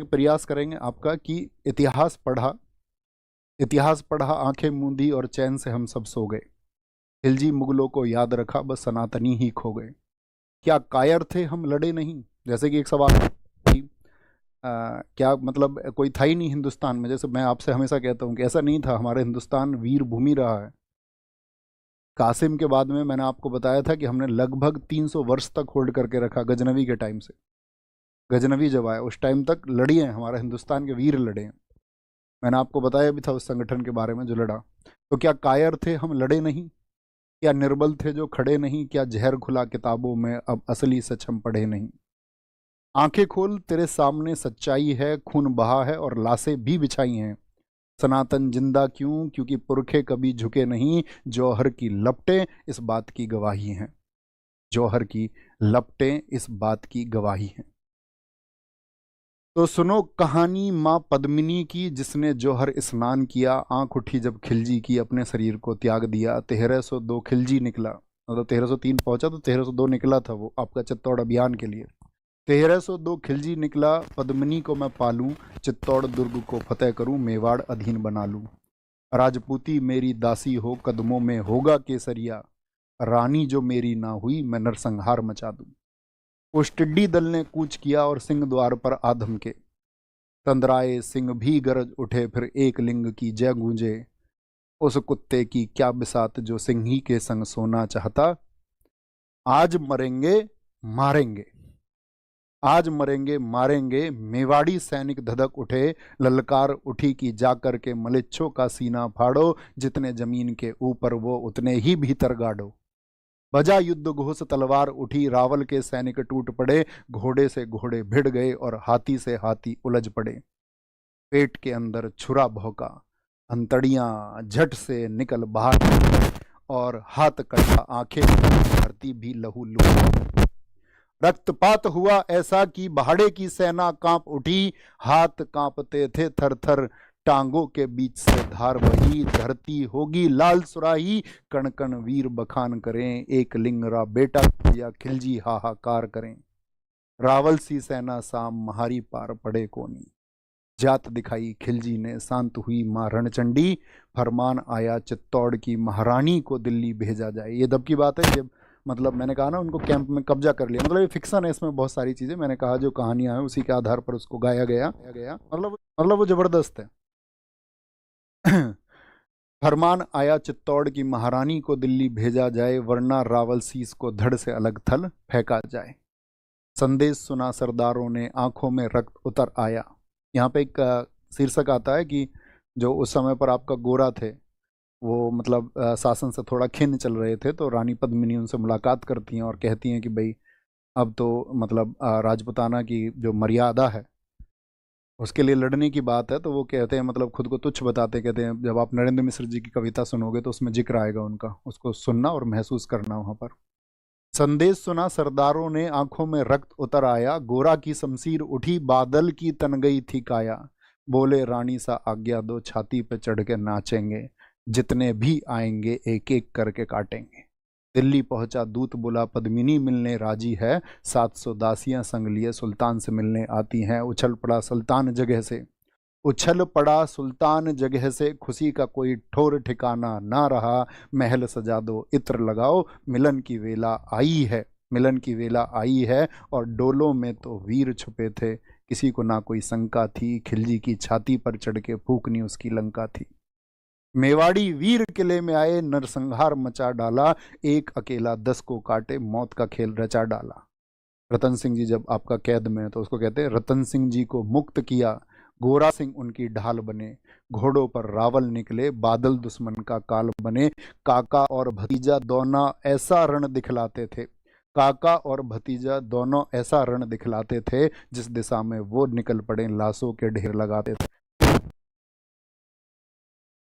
प्रयास करेंगे आपका कि इतिहास पढ़ा आंखें मूंदी और चैन से हम सब सो गए। खिलजी मुगलों को याद रखा बस सनातनी ही खो गए। क्या कायर थे हम लड़े नहीं? जैसे कि एक सवाल कि क्या मतलब कोई था ही नहीं हिंदुस्तान में। जैसे मैं आपसे हमेशा कहता हूँ कि ऐसा नहीं था, हमारे हिंदुस्तान वीर भूमि रहा है। कासिम के बाद में मैंने आपको बताया था कि हमने लगभग 300 वर्ष तक होल्ड करके रखा, गजनवी के टाइम से। गजनवी जब आया उस टाइम तक लड़ी हैं, हमारे हिंदुस्तान के वीर लड़े हैं। मैंने आपको बताया भी था उस संगठन के बारे में जो लड़ा। तो क्या कायर थे हम लड़े नहीं? क्या निर्बल थे जो खड़े नहीं? क्या जहर घुला किताबों में अब असली सच हम पढ़े नहीं? आंखें खोल तेरे सामने सच्चाई है, खून बहा है और लाशें भी बिछाई हैं। सनातन जिंदा क्यों? क्योंकि पुरखे कभी झुके नहीं। जौहर की लपटें इस बात की गवाही हैं। जौहर की लपटें इस बात की गवाही हैं। तो सुनो कहानी माँ पद्मिनी की, जिसने जौहर स्नान किया। आंख उठी जब खिलजी की, अपने शरीर को त्याग दिया। 1302 खिलजी निकला, मतलब 1303 पहुंचा तो 1302 निकला था वो आपका चित्तौड़ अभियान के लिए। 1302 खिलजी निकला, पद्मिनी को मैं पालूं, चित्तौड़ दुर्ग को फतेह करूं, मेवाड़ अधीन बना लूं। राजपूती मेरी दासी हो, कदमों में होगा केसरिया। रानी जो मेरी ना हुई, मैं नरसंहार मचा दूं। उस टिड्डी दल ने कूच किया और सिंह द्वार पर आधम के। तंद्राए सिंह भी गरज उठे, फिर एक लिंग की जय गूंजे। उस कुत्ते की क्या बिसात जो सिंही के संग सोना चाहता। आज मरेंगे मारेंगे, आज मरेंगे मारेंगे। मेवाड़ी सैनिक धधक उठे, ललकार उठी कि जाकर के मलेच्छों का सीना फाड़ो। जितने जमीन के ऊपर वो उतने ही भीतर गाड़ो। बजा युद्ध घोष, तलवार उठी, रावल के सैनिक टूट पड़े। घोड़े से घोड़े भिड़ गए और हाथी से हाथी उलझ पड़े। पेट के अंदर छुरा भौंका, हंतड़ियां झट से निकल बाहर और हाथ कटा, आंखें धरती भी लहू लूट। रक्तपात हुआ ऐसा कि बहाड़े की सेना कांप उठी। हाथ कांपते थे थर थर, टांगों के बीच से धार बही। धरती होगी लाल सुराही, कण कण वीर बखान करें। एक लिंगरा बेटा या खिलजी हाहाकार करें। रावल सी सेना साम महारी पार पड़े कोनी। जात दिखाई खिलजी ने, शांत हुई मां रणचंडी। फरमान आया चित्तौड़ की, महारानी को दिल्ली भेजा जाए। ये दब की बात है। जब मतलब मैंने कहा ना उनको कैंप में कब्जा कर लिया, मतलब ये फिक्शन है, इसमें बहुत सारी चीजें मैंने कहा जो कहानियां हैं उसी के आधार पर उसको गाया गया मतलब वो जबरदस्त है। फरमान आया चित्तौड़ की, महारानी को दिल्ली भेजा जाए, वरना रावल सीस को धड़ से अलग थल फेंका जाए। संदेश सुना सरदारों ने, आंखों में रक्त उतर आया। यहाँ पे एक शीर्षक आता है कि जो उस समय पर आपका गोरा थे वो मतलब शासन से थोड़ा खिन्न चल रहे थे, तो रानी पद्मिनी उनसे मुलाकात करती हैं और कहती हैं कि भाई अब तो मतलब राजपुताना की जो मर्यादा है उसके लिए लड़ने की बात है। तो वो कहते हैं, मतलब खुद को तुच्छ बताते, कहते हैं जब आप नरेंद्र मिश्र जी की कविता सुनोगे तो उसमें जिक्र आएगा उनका, उसको सुनना और महसूस करना वहाँ पर। संदेश सुना सरदारों ने, आंखों में रक्त उतर आया। गोरा की शमशीर उठी, बादल की तन गई थी काया। बोले रानी सा आज्ञा दो, छाती पे चढ़ के नाचेंगे। जितने भी आएंगे एक एक करके काटेंगे। दिल्ली पहुंचा दूत, बोला पद्मिनी मिलने राजी है। 700 दासियां संग लिए सुल्तान से मिलने आती हैं। उछल पड़ा सुल्तान जगह से, उछल पड़ा सुल्तान जगह से। खुशी का कोई ठोर ठिकाना ना रहा। महल सजा दो इत्र लगाओ, मिलन की वेला आई है। मिलन की वेला आई है। और डोलों में तो वीर छुपे थे, किसी को ना कोई शंका थी। खिलजी की छाती पर चढ़ के फूकनी उसकी लंका थी। मेवाड़ी वीर किले में आए, नरसंहार मचा डाला। एक अकेला 10 को काटे, मौत का खेल रचा डाला। रतन सिंह जी जब आपका कैद में है तो उसको कहते हैं, रतन सिंह जी को मुक्त किया, गोरा सिंह उनकी ढाल बने। घोड़ों पर रावल निकले, बादल दुश्मन का काल बने। काका और भतीजा दोनों ऐसा रण दिखलाते थे। काका और भतीजा दोनों ऐसा रण दिखलाते थे, जिस दिशा में वो निकल पड़े लाशों के ढेर लगाते थे।